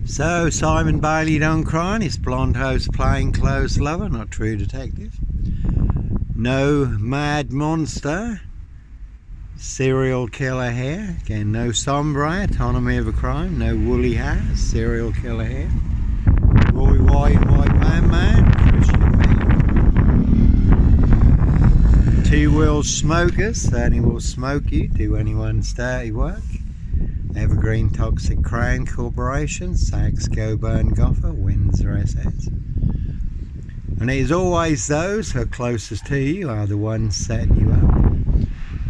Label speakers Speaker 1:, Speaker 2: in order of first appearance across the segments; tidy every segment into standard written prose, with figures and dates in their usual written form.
Speaker 1: So, Simon Bailey don't cry, and his blonde host plainclothes lover, not true detective. No mad monster, serial killer here. Again, no sombre, autonomy of a crime. No woolly hat, serial killer here. Roy White and White Van Man, Christian man. Two-wheel smokers, certainly will smoke you, do anyone's dirty work. Evergreen Toxic Crown Corporation, Saks Coburn Goffer, Windsor SS. And it is always those who are closest to you are the ones setting you up.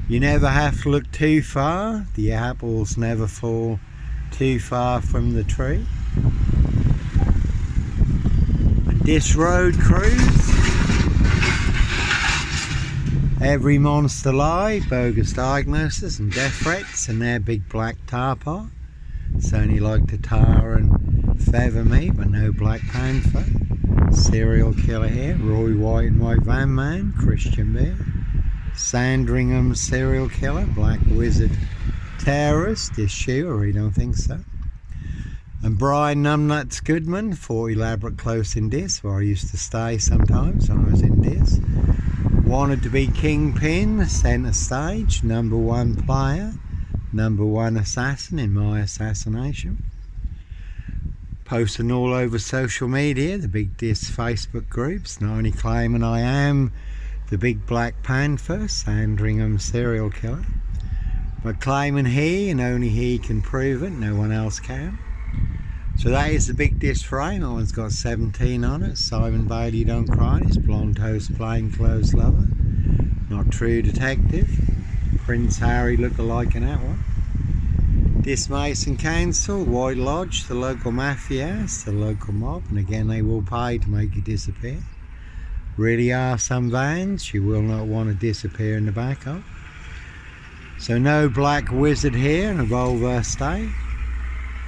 Speaker 1: You never have to look too far, the apples never fall too far from the tree. And this road cruise, every monster lie, bogus diagnosis and death threats in their big black tar pot. It's only like to tar and feather me, but no Black Panther. Serial killer here, Roy White and White Van Man, Christian Beer. Sandringham serial killer, Black Wizard terrorist, this shoe, or you don't think so. And Brian Numbnuts Goodman, 4 elaborate close in Diss, where I used to stay sometimes when I was in Diss. Wanted to be kingpin, centre stage, #1 player, #1 assassin in my assassination. Posting all over social media, the big Diss Facebook groups, not only claiming I am the big Black Panther, Sandringham serial killer, but claiming he and only he can prove it, no one else can. So that is the big Diss frame. That one's got 17 on it. Simon Bailey don't cry, his blonde host plainclothes lover, not true detective. Prince Harry look-alike in that one. Diss Mason Council, White Lodge, the local mafia, the local mob, and again they will pay to make you disappear. Really are some vans you will not want to disappear in the back of. So no Black Wizard here in a Volvo estate.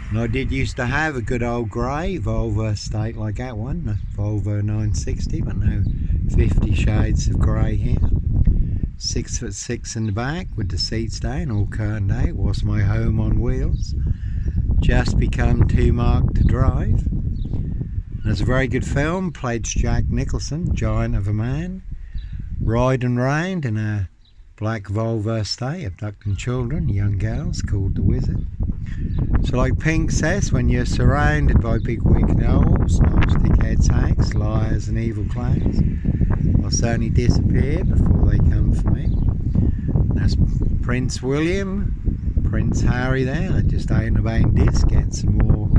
Speaker 1: And I did used to have a good old grey Volvo estate like that one, a Volvo 960, but no 50 shades of grey here. 6'6" in the back with the seats down, all curtained out. Was my home on wheels. Just become too marked to drive. There's a very good film, pledged Jack Nicholson, giant of a man, riding round in a black Volvo estate, abducting children, young girls, called The Wizard. So like Pink says, when you're surrounded by big wicked owls, snobs, dickheads, hags, liars and evil clowns, I'll certainly disappear before they come for me. That's Prince William, Prince Harry there, they're just out and about Diss, get some more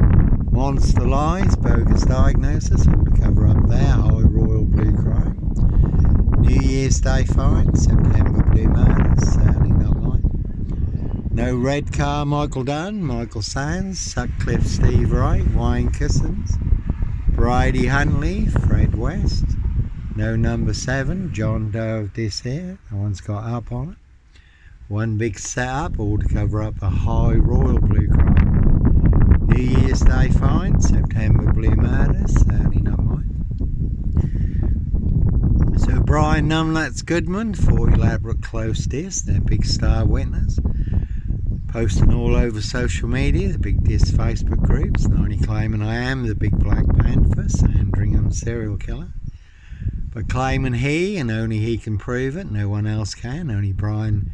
Speaker 1: monster lies, bogus diagnosis, all to cover up their high royal blue crime. New Year's Day fine, September blue murders, certainly not mine. No red car, Michael Dunn, Michael Sands, Sutcliffe, Steve Wright, Wayne Cousins, Brady Huntley, Fred West. No #7, John Doe of Diss here, no one's got up on it. One big setup, all to cover up a high royal blue crime. New Year's Day fine, September blue murders, certainly not mine. So Brian Numbnuts Goodman, 4 elaborate close Diss, they're big star witness. Posting all over social media, the big Diss Facebook groups, not only claiming I am the big Black Panther, Sandringham serial killer, but claiming he and only he can prove it, no one else can, only Brian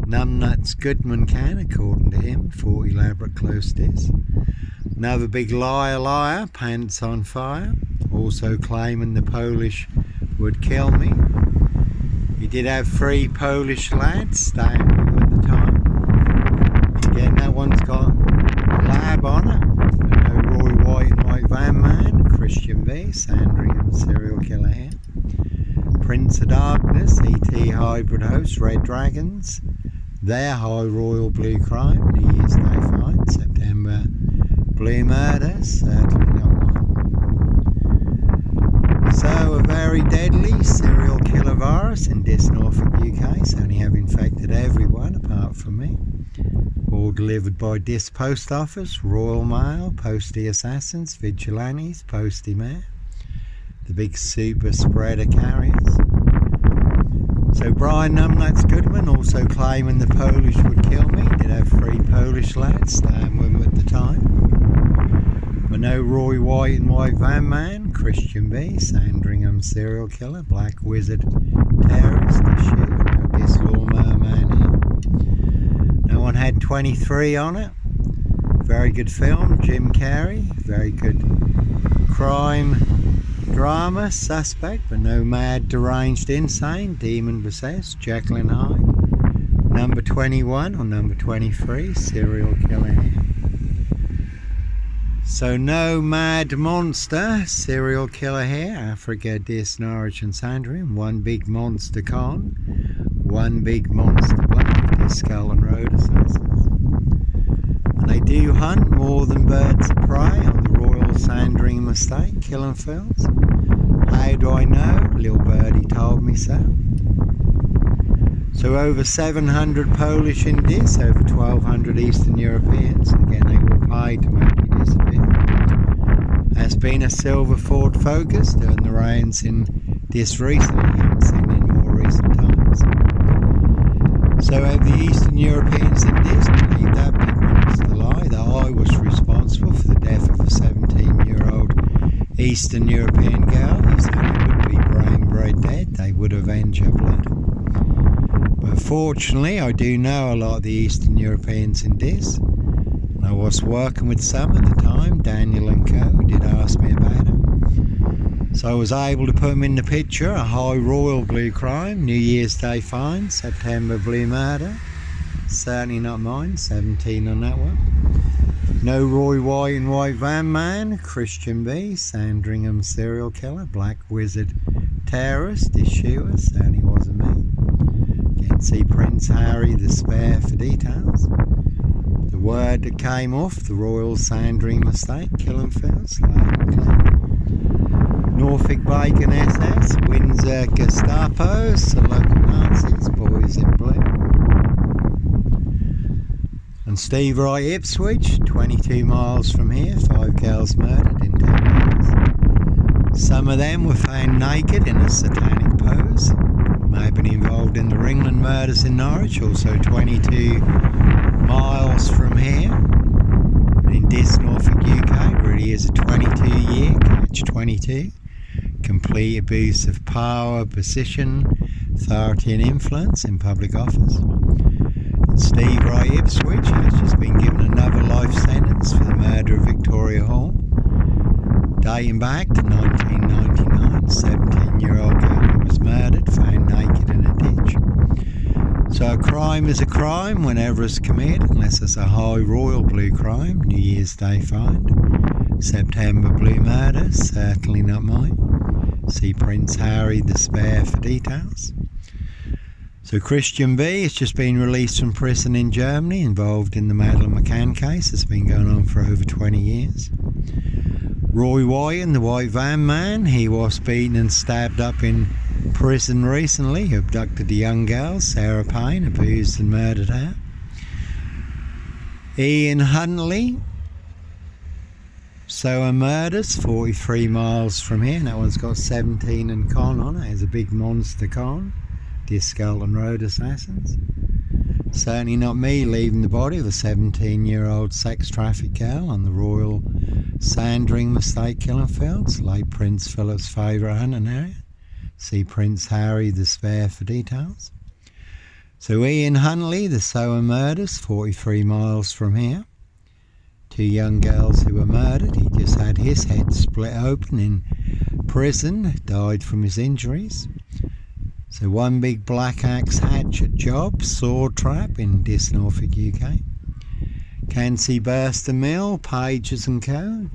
Speaker 1: Numbnuts Goodman can, according to him, 4 elaborate close Diss. Another big liar, pants on fire, also claiming the Polish would kill me. He did have 3 Polish lads staying with him at the time. Again, that one's got lab on it. I know Roy White and White Van Man, Christian B, Sandringham serial killer here. Prince of Darkness, ET hybrid host, Red Dragons, their high royal blue crime, New Year's Day fine, September blue murders, certainly not mine. So a very deadly serial killer virus in Diss Norfolk UK, certainly have infected everyone apart from me. All delivered by Diss Post Office, Royal Mail, Postie Assassins, Vigilantes, Postie Mayor, the big super spreader carriers. So Brian Numbnuts Goodman also claiming the Polish would kill me. Did have 3 Polish lads staying with him at the time. But no Roy White and White Van Man, Christian B, Sandringham serial killer, Black Wizard terrorist issue, no Diss Lawnmower Man here. No one had 23 on it. Very good film, Jim Carrey, very good crime drama, suspect, but no mad, deranged, insane, demon possessed, Jekyll and Hyde. Number 21 or number 23, serial killer here. So no mad monster, serial killer here, Africa, Diss, Norwich and Sandringham. One big monster con, one big monster black, Diss Skull and Road assassins. And they do hunt more than birds of prey on the Royal Sandringham estate, killing fields. How do I know? Little birdie told me so. So over 700 Polish in Diss, over 1200 Eastern Europeans. Again, they will pay to make you disappear. Has been a silver Ford Focus doing the rounds in Diss recently, haven't seen in more recent times. So over the Eastern Europeans in Diss believe that big monster lie that I was responsible for the death of a 17-year-old Eastern European girl who said he would be brain bred dead. They would avenge her blood. But fortunately, I do know a lot of the Eastern Europeans in Diss. And I was working with some at the time, Daniel and Co, who did ask me about them. So I was able to put them in the picture. A high royal blue crime, New Year's Day fine, September blue murder. Certainly not mine, 17 on that one. No Roy White and White Van Man, Christian B, Sandringham serial killer, Black Wizard terrorist, issuer, certainly wasn't me. Again, see Prince Harry the Spare for details. The word that came off the Royal Sandringham estate, killing fields, Norfolk Bacon SS, Windsor Gestapo, some local Nazis, boys in blue. And Steve Wright Ipswich, 22 miles from here, 5 girls murdered in 10 days. Some of them were found naked in a satanic pose. May have been involved in the Ringland murders in Norwich, also 22 miles from here. And in Diss Norfolk UK, really is a 22-year catch-22. Complete abuse of power, position, authority and influence in public office. And Steve Wright Ipswich has just been given another life sentence for the murder of Victoria Hall, dating back to 1999. 17-year-old girl who was murdered, found naked in a ditch. So a crime is a crime whenever it's committed, unless it's a high royal blue crime, New Year's Day find. September blue murder, certainly not mine. See Prince Harry the Spare for details. So Christian B has just been released from prison in Germany, involved in the Madeleine McCann case. It's been going on for over 20 years. Roy White and the White Van Man, he was beaten and stabbed up in prison recently. He abducted a young girl, Sarah Payne, abused and murdered her. Ian Huntley, Sower murders, 43 miles from here, and that one's got 17 and con on it. It's a big monster con. Diss Skull and Road assassins. Certainly not me leaving the body of a 17-year-old sex trafficked girl on the Royal Sandringham estate killing fields, late Prince Philip's favourite hunting area. See Prince Harry the Spare for details. So Ian Huntley, the Sower murders, 43 miles from here. 2 young girls who were murdered. He just had his head split open in prison, died from his injuries. So one big black axe hatchet job, sword trap in Diss Norfolk UK. Cansey Burster Mill, Pages and Co.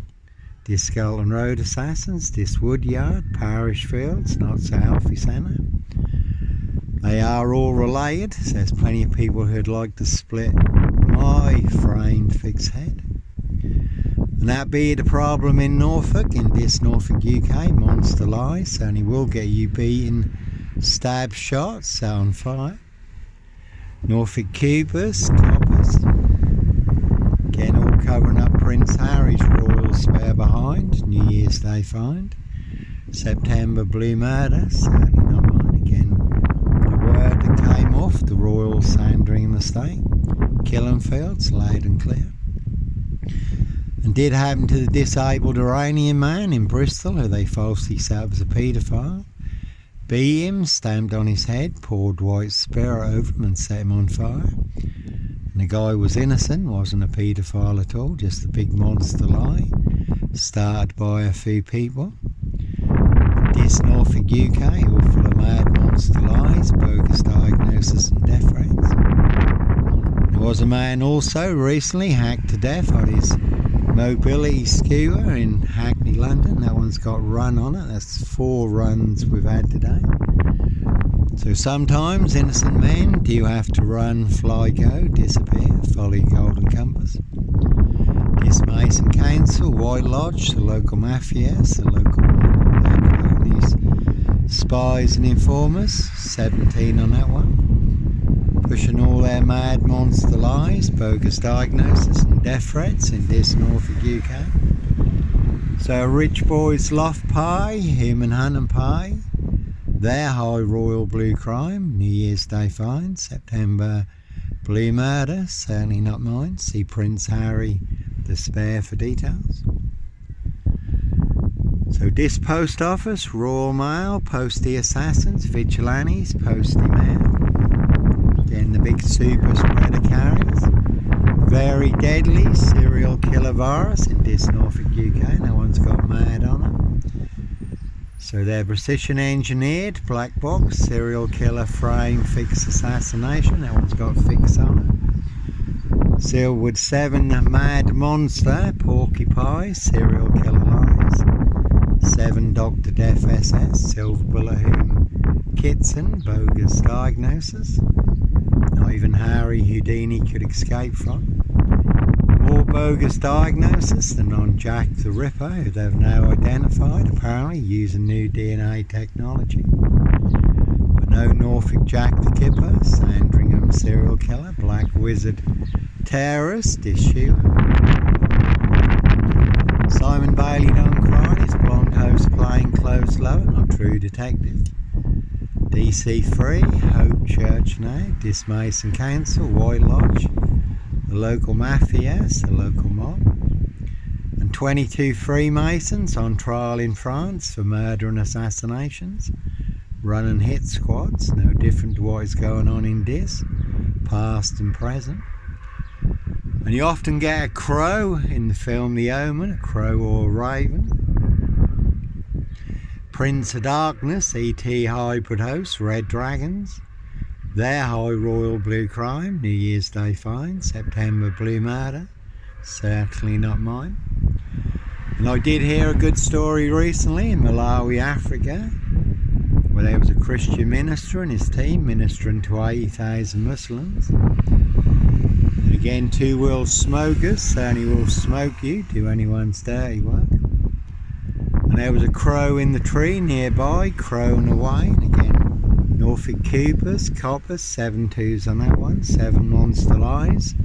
Speaker 1: Diss Skull and Road assassins, Diss Woodyard, Parish Fields, Not So Healthy Centre. They are all related, so there's plenty of people who'd like to split my framed fixed head. And that be the problem in Norfolk, in Diss Norfolk UK, monster lies, certainly will get you beaten, stab shots, set on fire. Norfolk Cubers, coppers. Again, all covering up Prince Harry's royal spare behind, New Year's Day find. September blue murder, certainly not mine. Again, the word that came off the Royal Sandringham estate, killing fields, loud and clear. And did happen to the disabled Iranian man in Bristol, who they falsely set up as a paedophile. Beat him, stamped on his head, poured white spirit over him and set him on fire. And the guy was innocent, wasn't a paedophile at all, just a big monster lie, started by a few people. Diss Norfolk UK, all full of mad monster lies, bogus diagnosis and death rates. There was a man also recently hacked to death on his mobility scooter in Hackney, London. That one's got run on it. That's 4 runs we've had today. So sometimes, innocent men, do you have to run, fly, go, disappear, follow your golden compass? Diss Mason Council, White Lodge, the local mafias, the local mob, their cronies, spies and informers, 17 on that one. Pushing all their mad monster lies, bogus diagnosis and death threats in Diss Norfolk UK. So rich boys loft pie, human hunting pie, their high royal blue crime, New Year's Day fine, September blue murder, certainly not mine. See Prince Harry the Spare for details. So Diss Post Office, Royal Mail, Postie Assassins, Vigilantes, Postie Mail. Again, the big super spreader carriers. Very deadly serial killer virus in Diss Norfolk UK. No one's got mad on it. So they're precision engineered, black box, serial killer frame fix assassination. That one's got fix on it. Sealed with 7 mad monster, porcupine, serial killer lies. 7 Dr. Death SS, silver bullet whom Kitson, bogus diagnosis. Not even Harry Houdini could escape from. More bogus diagnosis than on Jack the Ripper, who they've now identified, apparently using new DNA technology. But no Norfolk Jack the Kipper, Sandringham serial killer, black wizard terrorist, Diss Sheila. Simon Bailey don't cry, his blonde host playing close lover, not true detective. DC3, Hope Church now, Diss Mason Council, White Lodge, the local mafias, the local mob, and 22 Freemasons on trial in France for murder and assassinations, run and hit squads, no different to what is going on in Diss, past and present. And you often get a crow in the film The Omen, a crow or a raven. Prince of Darkness, E.T. hybrid host, Red Dragons. Their high royal blue crime, New Year's Day fine, September blue murder, certainly not mine. And I did hear a good story recently in Malawi, Africa, where there was a Christian minister and his team ministering to 80,000 Muslims. And again, 2 world smokers certainly will smoke you, do anyone's dirty work. And there was a crow in the tree nearby, crowing away, and again, Norfolk Coopers, Coppers, 7 2s on that one, 7 monster lies,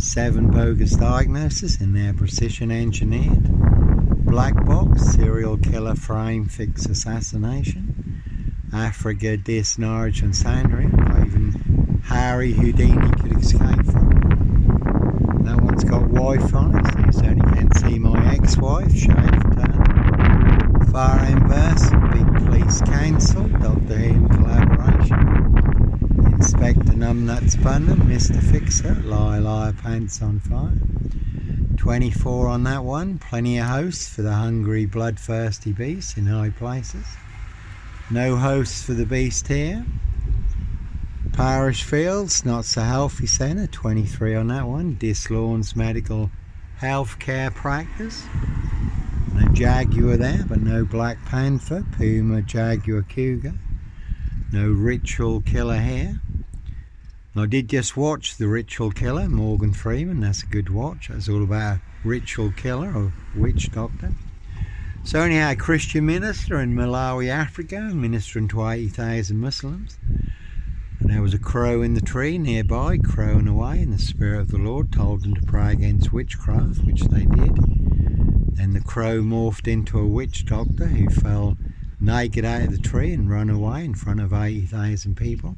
Speaker 1: 7 bogus diagnosis in their precision engineered, black box, serial killer frame fix assassination, Africa, Diss, Norwich and Sandringham, not even Harry Houdini could escape from. That one's got wife on it, so you certainly can't see my ex-wife, shaved turn. Far End Burst, Big Police Council, Doctor Who collaboration, Inspector Numbnuts Bunman, Mr. Fixer, Liar Pants on Fire. 24 on that one, plenty of hosts for the hungry, bloodthirsty beast in high places. No hosts for the beast here. Parish Fields, Not So Healthy Centre, 23 on that one. Diss Lawns Medical Healthcare Practice. No Jaguar there, but no Black Panther, Puma, Jaguar, Cougar. No Ritual Killer here. And I did just watch The Ritual Killer, Morgan Freeman. That's a good watch. That's all about a ritual killer or witch doctor. So anyhow, a Christian minister in Malawi, Africa, ministering to 80,000 Muslims. And there was a crow in the tree nearby, crowing away, and the Spirit of the Lord told them to pray against witchcraft, which they did. Then the crow morphed into a witch doctor who fell naked out of the tree and ran away in front of 80,000 people.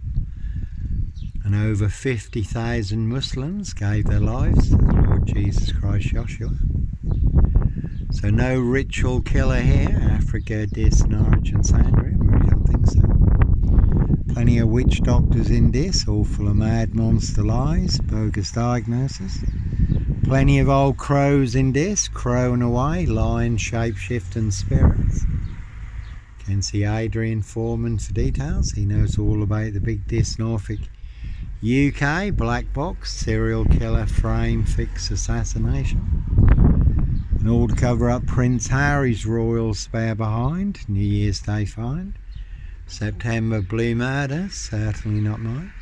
Speaker 1: And over 50,000 Muslims gave their lives to the Lord Jesus Jesus Christ Joshua. So no ritual killer here. Africa, Diss, Norwich and Sandringham. Really don't think so. Plenty of witch doctors in Diss, all full of mad monster lies, bogus diagnosis. Plenty of old crows in Diss, crowing away, lying, shape-shifting spirits. Can see Adrian Foreman for details. He knows all about the big Diss Norfolk UK black box serial killer frame fix assassination, and all to cover up Prince Harry's royal spare behind. New Year's Day find. September blue murder, certainly not mine.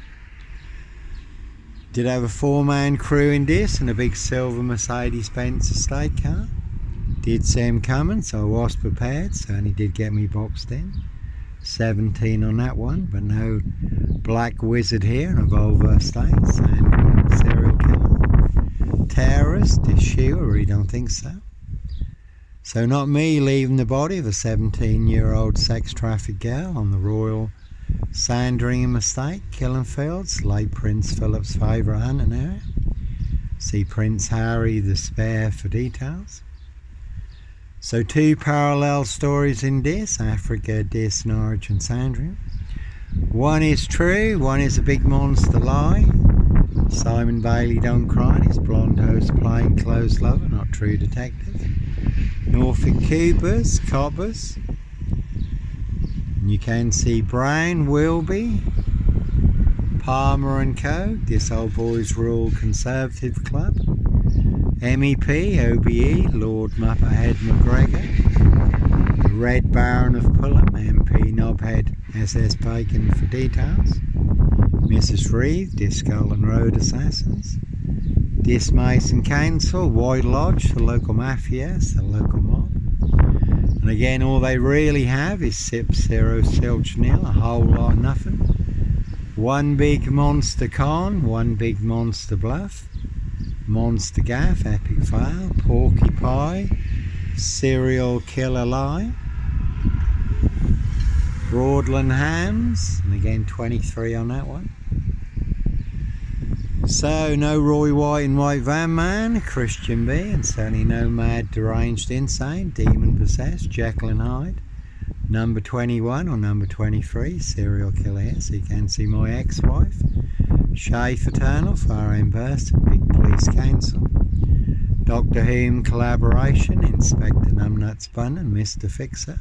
Speaker 1: Did have a 4-man crew in Diss and a big silver Mercedes-Benz estate car. Did see him coming, so I was prepared. Certainly did get me boxed in. 17 on that one, but no black wizard here in a Volvo estate. Sandringham serial killer. Terrorist issue, I really don't think so. So not me leaving the body of a 17-year-old sex trafficked girl on the Royal Sandringham estate, killing fields, late Prince Philip's favourite hunting area. See Prince Harry the spare for details. So 2 parallel stories in Diss, Africa, Diss, Norwich and Sandringham. One is true, one is a big monster lie. Simon Bailey don't cry, his blonde host plain clothes lover, not true detective. Norfolk Coopers, coppers. And you can see Brown, Wilby, Palmer and Co, Diss Old Boys Rural Conservative Club. MEP, OBE, Lord Muppethead McGregor, Red Baron of Pullham, MP Knobhead, SS Bacon for details, Mrs Reeve, Diss Skull and Road Assassins, Diss Mason Council, White Lodge, the local mafia, the local mob. And again, all they really have is Sip, Zero, Silch, Nil, a whole lot of nothing. One big monster con, one big monster bluff. Monster gaff, epic fail, porky pie, serial killer lie, Broadland hams, and again 23 on that one. So no Roy White and White Van Man, Christian B, and certainly no mad, deranged, insane, demon possessed, Jekyll and Hyde. Number 21 or number 23, serial killer here, so you can see my ex-wife. Shay Fraternal, Fire End Burston, Big Police Council. Doctor Whom collaboration, Inspector Numbnuts Bun and Mr Fixer.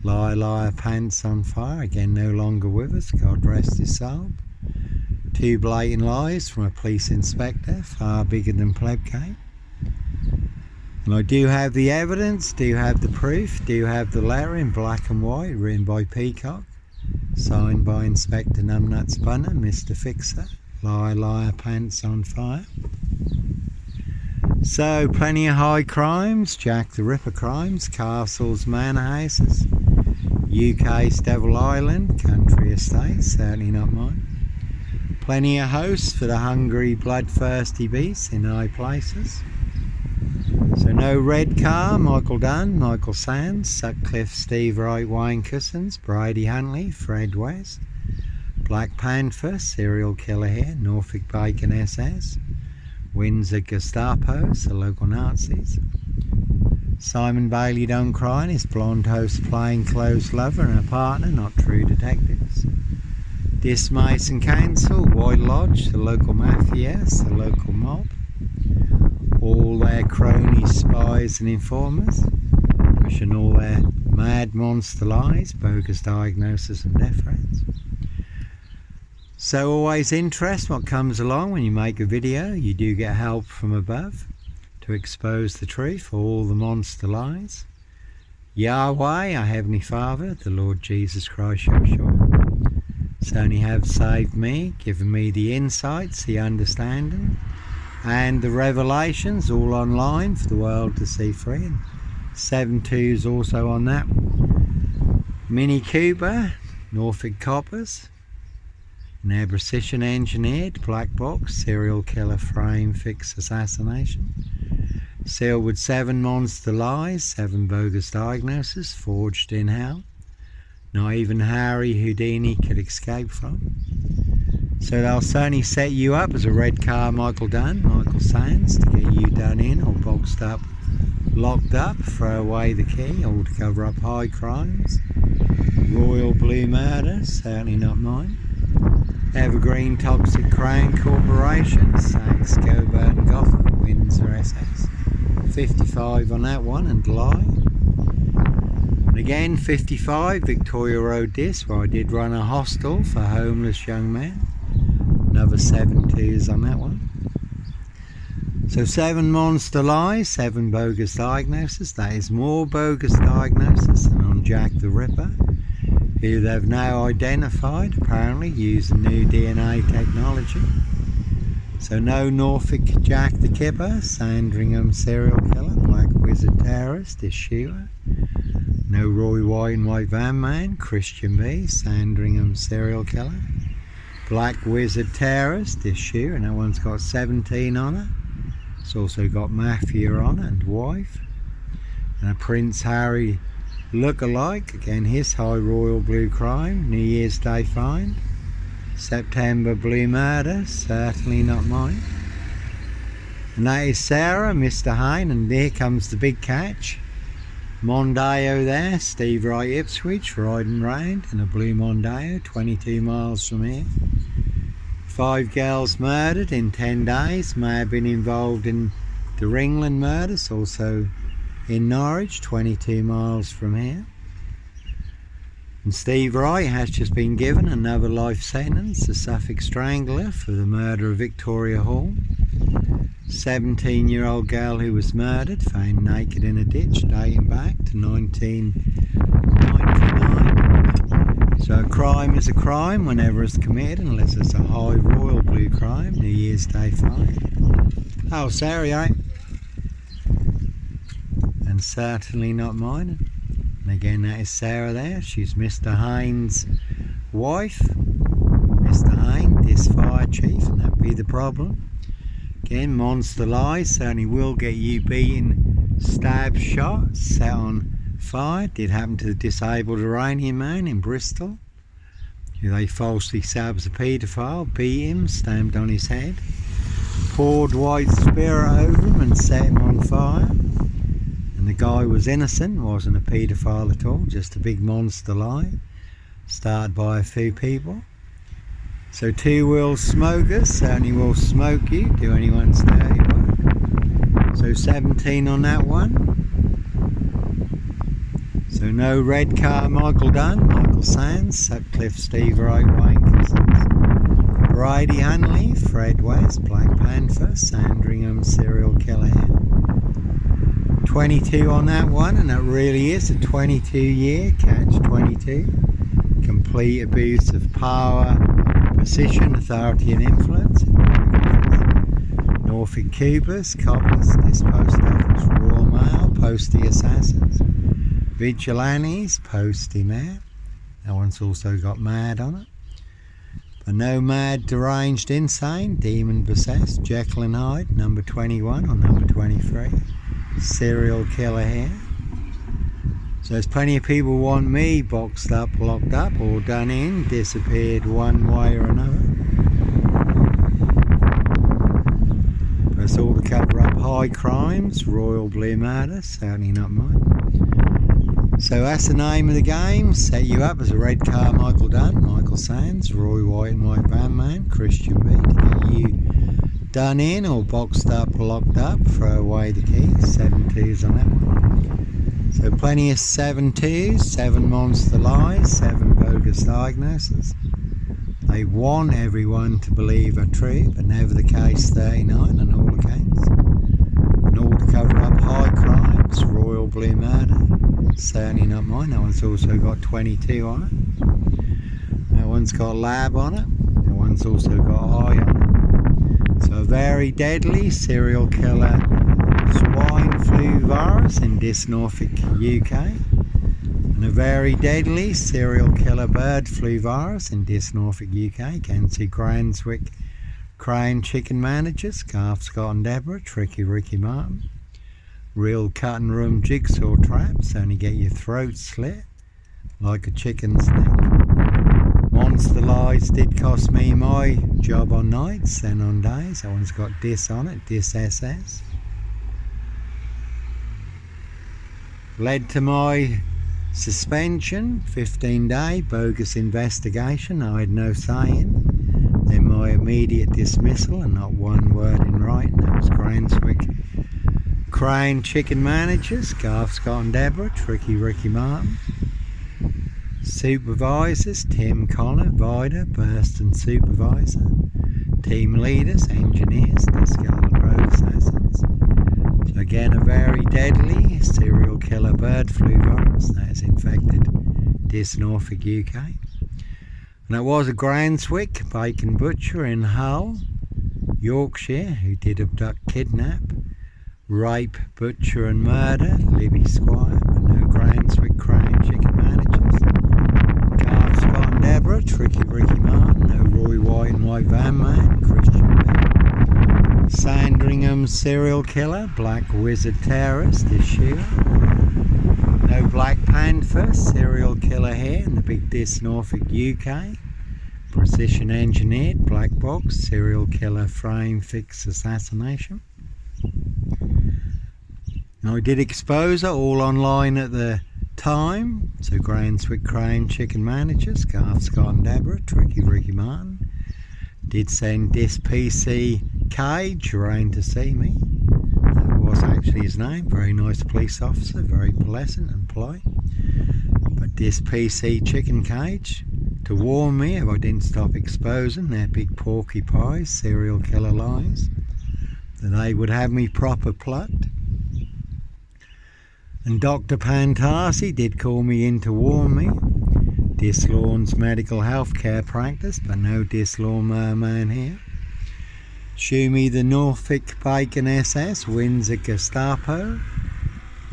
Speaker 1: Liar Liar Pants on Fire, again no longer with us, God rest his soul. 2 blatant lies from a police inspector, far bigger than Plebgate. And I do have the evidence, do have the proof, do have the letter in black and white, written by Peacock. Signed by Inspector Numbnuts Bunner, Mr Fixer, Liar Liar Pants on Fire. So plenty of high crimes, Jack the Ripper crimes, castles, manor houses, UK's Devil Island, country estates, certainly not mine. Plenty of hosts for the hungry, bloodthirsty beasts in high places. So no red car, Michael Dunn, Michael Sands, Sutcliffe, Steve Wright, Wayne Cousins, Brady Huntley, Fred West, Black Panther, serial killer here, Norfolk Bacon SS, Windsor Gestapos, the local Nazis. Simon Bailey don't cry and his blonde host plainclothes lover and a partner, not true detectives. Diss Mason Council, White Lodge, the local mafia, the local mob. All their cronies, spies and informers, pushing all their mad monster lies, bogus diagnosis and death threats. So always interest what comes along when you make a video. You do get help from above to expose the truth, all the monster lies. Yahweh, our Heavenly Father, the Lord Jesus Christ Yeshua, certainly have saved me, given me the insights, the understanding, and the revelations, all online for the world to see free. And 7.2's also on that. Mini Cooper, Norfolk Coppers, an air precision engineered black box serial killer frame fix assassination, sealed with 7 monster lies, 7 bogus diagnoses forged in hell, not even Harry Houdini could escape from. So they'll certainly set you up as a red car Michael Sands, to get you done in or boxed up, locked up, throw away the key, all to cover up high crimes. Royal blue murder, certainly not mine. Evergreen Toxic Crown Corporation, Saxe, Coburn, Gotham, Windsor, Essex. 55 on that one, and lie. And again, 55 Victoria Road Diss, where I did run a hostel for homeless young men. Another 7 twos on that one. So 7 monster lies, 7 bogus diagnoses. That is more bogus diagnosis than on Jack the Ripper, who they've now identified, apparently using new DNA technology. So no Norfolk Jack the Kipper, Sandringham serial killer, Black Wizard terrorist, Diss shooter. No Roy White and White Van Man, Christian B, Sandringham serial killer. Black Wizard terrorist, Diss shooter, and that one's got 17 on it. It's also got Mafia on it and wife. And a Prince Harry look-alike, again his high royal blue crime, New Year's Day find. September blue murder, certainly not mine. And that is Sarah, Mr. Hine, and here comes the big catch. Mondeo there, Steve Wright Ipswich, riding round in a blue Mondeo, 22 miles from here. 5 girls murdered in 10 days, may have been involved in the Ringland murders, also in Norwich, 22 miles from here. And Steve Wright has just been given another life sentence, the Suffolk Strangler, for the murder of Victoria Hall. 17-year-old girl who was murdered, found naked in a ditch, dating back to 1999. So a crime is a crime whenever it's committed, unless it's a high royal blue crime, New Year's Day fine. Oh, sorry, and certainly not mine. And again, that is Sarah there. She's Mr. Hines' wife. Mr. Hines, Diss fire chief, and that'd be the problem. Again, monster lies, certainly will get you beaten, stabbed, shot, set on fire. Did happen to the disabled Iranian man in Bristol, who they falsely said was a paedophile, beat him, stamped on his head, poured white spirit over him and set him on fire. And the guy was innocent, wasn't a paedophile at all, just a big monster lie, started by a few people. So 2-wheel smokers certainly will smoke you, do anyone's dirty work. So 17 on that one. So no red car Michael Sands, Sutcliffe, Steve Wright, Wayne Cousins. Brady Hanley, Fred West, Black Panther, Sandringham serial killer here. 22 on that one, and that really is a 22-year catch 22. Complete abuse of power, position, authority and influence. Norfolk Coopers, Coppers, Diss Post Office, Royal Mail, Postie Assassins. Vigilantes, Postie Mayor. That one's also got mad on it. But no mad, deranged, insane, demon possessed, Jekyll and Hyde, number 21 or number 23. Serial killer here. So there's plenty of people want me boxed up, locked up, or done in, disappeared one way or another. But it's all to cover up high crimes, royal blue murder, certainly not mine. So that's the name of the game. Set you up as a red car Michael Sands, Roy White and White Van Man, Christian B, to get you done in or boxed up, locked up, throw away the keys. 7 twos on that one. So plenty of 7 twos, 7 monster lies, 7 bogus diagnoses. They want everyone to believe are true, but never the case. 39 on all accounts. And all to cover up high crimes, royal blue murder. Certainly not mine. That one's also got 22 on it. That one's got lab on it. That one's also got eye on it. So a very deadly serial killer swine flu virus in Diss Norfolk UK. And a very deadly serial killer bird flu virus in Diss Norfolk UK. Can see Cranswick Crane chicken managers, Garth Scott and Deborah, Tricky Ricky Martin. Real cutting room jigsaw traps, only get your throat slit like a chicken's neck. Monster Lies did cost me my job on nights, then on days. That one's got Diss on it, Diss SS. Led to my suspension, 15-day bogus investigation I had no say in. Then my immediate dismissal and not one word in writing. That was Granswick Crane Chicken Managers, Garth Scott and Deborah, Tricky Ricky Martin. Supervisors, Tim Connor, Vida, Burston Supervisor. Team leaders, engineers, Disco and Road Assassins. So again, a very deadly serial killer bird flu virus that has infected Diss Norfolk UK. And it was a Granswick bacon butcher in Hull, Yorkshire, who did abduct, kidnap, rape, butcher and murder Libby Squire, but no Granswick Crane Chicken Managers. Garth Scott and Deborah, Tricky Ricky Martin, no Roy White and White Van Man, Christian B. Sandringham serial killer, Black Wizard terrorist, issue. No Black Panther serial killer here in the big Diss Norfolk UK. Precision engineered black box serial killer frame fix assassination. Now I did expose it all online at the time. So Granswick Crane Chicken Managers, Garth Scott and Deborah, Tricky Ricky Martin. Did send Diss PC Cage around to see me. That was actually his name. Very nice police officer, very pleasant and polite. But Diss PC Chicken Cage to warn me if I didn't stop exposing their big porky pies, serial killer lies, that they would have me proper plucked. And Dr. Pantasi did call me in to warn me. Diss Lawn's medical health care practice, but no Diss Lawnmower Man here. Show me the Norfolk Bacon SS, Windsor Gestapo,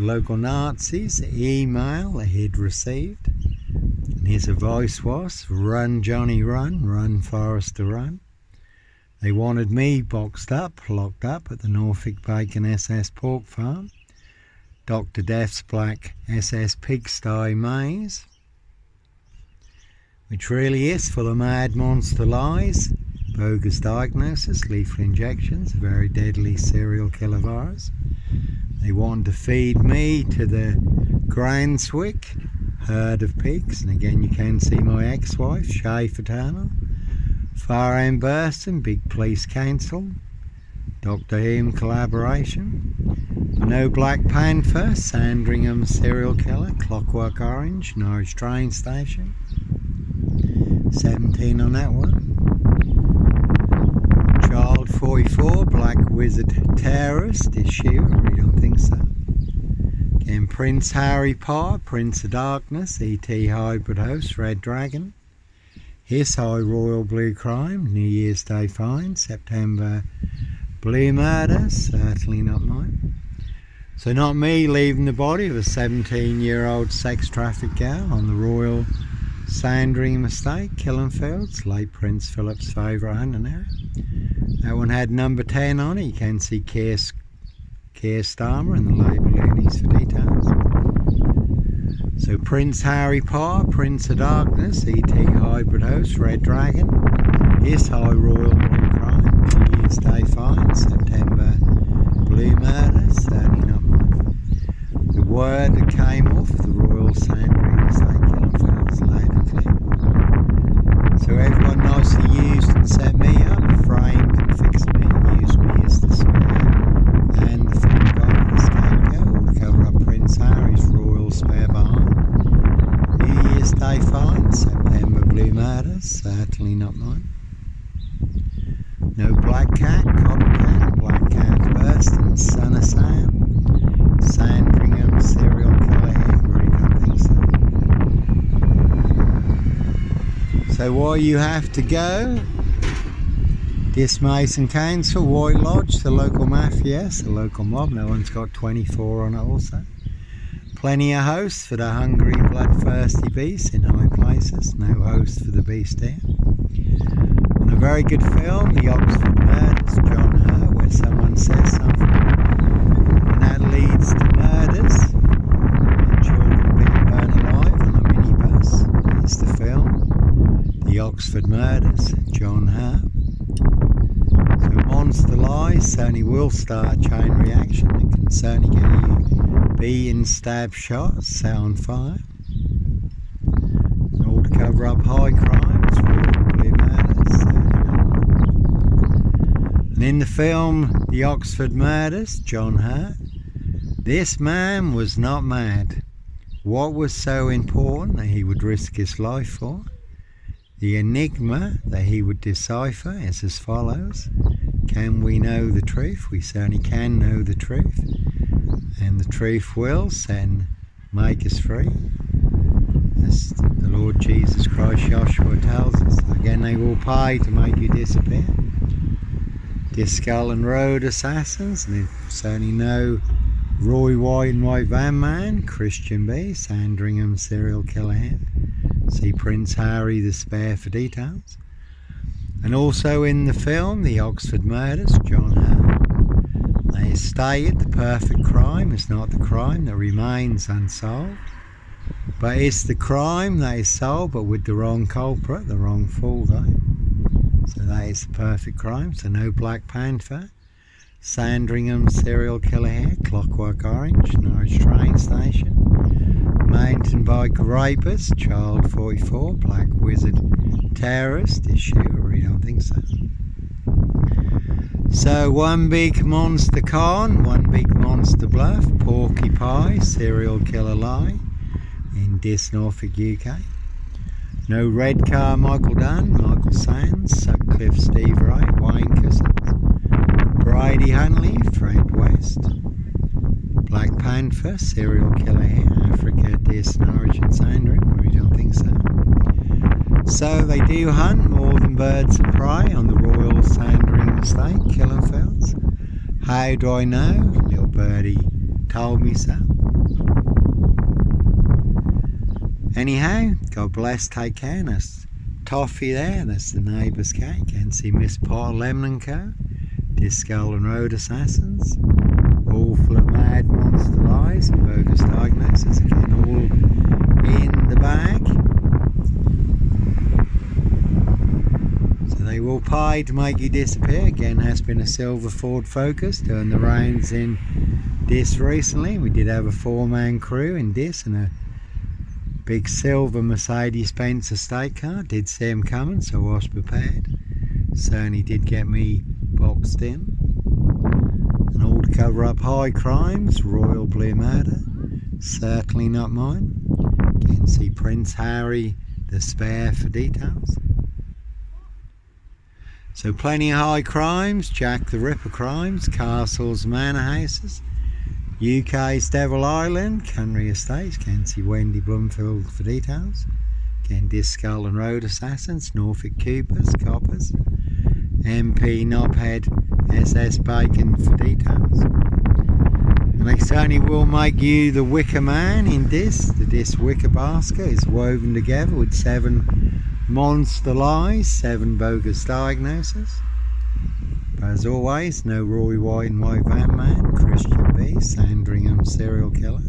Speaker 1: local Nazis, email that he'd received. And his advice was, run Johnny run, run Forrester run. They wanted me boxed up, locked up at the Norfolk Bacon SS pork farm, Dr. Death's Black SS pigsty maze, which really is full of mad monster lies, bogus diagnosis, lethal injections, a very deadly serial killer virus. They wanted to feed me to the Granswick herd of pigs, and again you can see my ex-wife, Shay Fraternal, Far End Burston, big police council, Dr. Hume collaboration, no Black Panther, Sandringham serial killer, Clockwork Orange, Norwich train station, 17 on that one. Child 44, Black Wizard terrorist issue, I really don't think so. Again, Prince Harry Potter, Prince of Darkness, E.T. hybrid host, Red Dragon. His High Royal Blue Crime, New Year's Day Fine, September Blue Murder, certainly not mine. So not me leaving the body of a 17-year-old sex trafficked girl on the Royal Sandringham estate, Killenfields, late Prince Philip's favourite hunting area. That one had number 10 on it. You can see Keir Starmer and the label loonies for details. So Prince Harry Potter, Prince of Darkness, E.T. hybrid host, Red Dragon, His High Royal Blue Crime, New Year's Day Fine, September Blue Murder, certainly not mine. The word that came off the Royal Sandringham estate, Killenfields, loud and clear. So everyone nicely used and set me up, framed and fixed me, used me as the spare and the full guy, the scapegoat, to cover up Prince Harry's royal spare behind. New Year's Day Fine, September Blue Murder, certainly not mine. No Black Cat, Copycat, Black Cat Burston, Son of Sam, Sandringham serial killer here, really don't think so. So why you have to go? Diss Mason Council, White Lodge, the local mafia, yes, the local mob, no one's got 24 on it also. Plenty of hosts for the hungry, bloodthirsty beast in high places, no host for the beast here. And a very good film, The Oxford Murders, John Hurt, where someone says something and that leads to murders and children being burned alive on a minibus. It's the film, The Oxford Oxford Murders, John Hurt. So monster lies certainly will start a chain reaction. It can certainly get you beaten, stabbed, shot, set on fire. And all to cover up high crimes, probably murders. And in the film The Oxford Murders, John Hurt, this man was not mad. What was so important that he would risk his life for? The enigma that he would decipher is as follows. Can we know the truth? We certainly can know the truth. And the truth will then make us free. As the Lord Jesus Christ, Joshua tells us. Again, they will pay to make you disappear. Diss Skull and Road assassins. And they certainly know Roy White and White Van Man, Christian B, Sandringham serial killer here. See Prince Harry the Spare for details. And also in the film The Oxford Murders, John Hurt, they stated the perfect crime is not the crime that remains unsolved, but it's the crime that is solved but with the wrong culprit, the wrong fool though. So that is the perfect crime. So no Black Panther. Sandringham serial killer here, Clockwork Orange, Norwich train station. Mountain bike rapist, Child 44, Black Wizard terrorist issue, I really don't think so. So one big monster con, one big monster bluff, Porky Pie, serial killer lie in Diss Norfolk UK. No red car, Michael Dunn, Michael Sands, Sutcliffe, Steve Wright, Wayne Cousins. Brady Hunley, Fred West. Black Panther, serial killer here, Africa, Diss, Norwich and Sandringham, we don't think so. So they do hunt more than birds of prey on the Royal Sandringham estate, killing fields. How do I know? Little birdie told me so. Anyhow, God bless, take care. And that's Toffee there, that's the neighbour's cat. You can see Miss Potter, Lemon and Co. Diss Skull and Road assassins. All full of mad monster lies and bogus diagnoses. Again, all in the bag. So they will pay to make you disappear. Again, has been a silver Ford Focus doing the rounds in Diss recently. We did have a 4-man crew in Diss and a big silver Mercedes-Benz estate car. Did see him coming, so I was prepared. Certainly did get me boxed in. And all to cover up high crimes, royal blue murder, certainly not mine. Again, see Prince Harry the Spare for details. So plenty of high crimes, Jack the Ripper crimes, castles, manor houses, UK's Devil Island, Country Estates, can see Wendy Bloomfield for details. Again, Diss Skull and Road assassins, Norfolk Coopers, Coppers, MP Knobhead, SS Bacon for details. And they certainly will make you the Wicker Man in Diss. The Diss Wicker Basket is woven together with 7 monster lies, 7 bogus diagnoses. But as always, no Roy White and White Van Man, Christian B, Sandringham serial killer,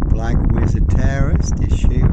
Speaker 1: Black Wizard terrorist, issue.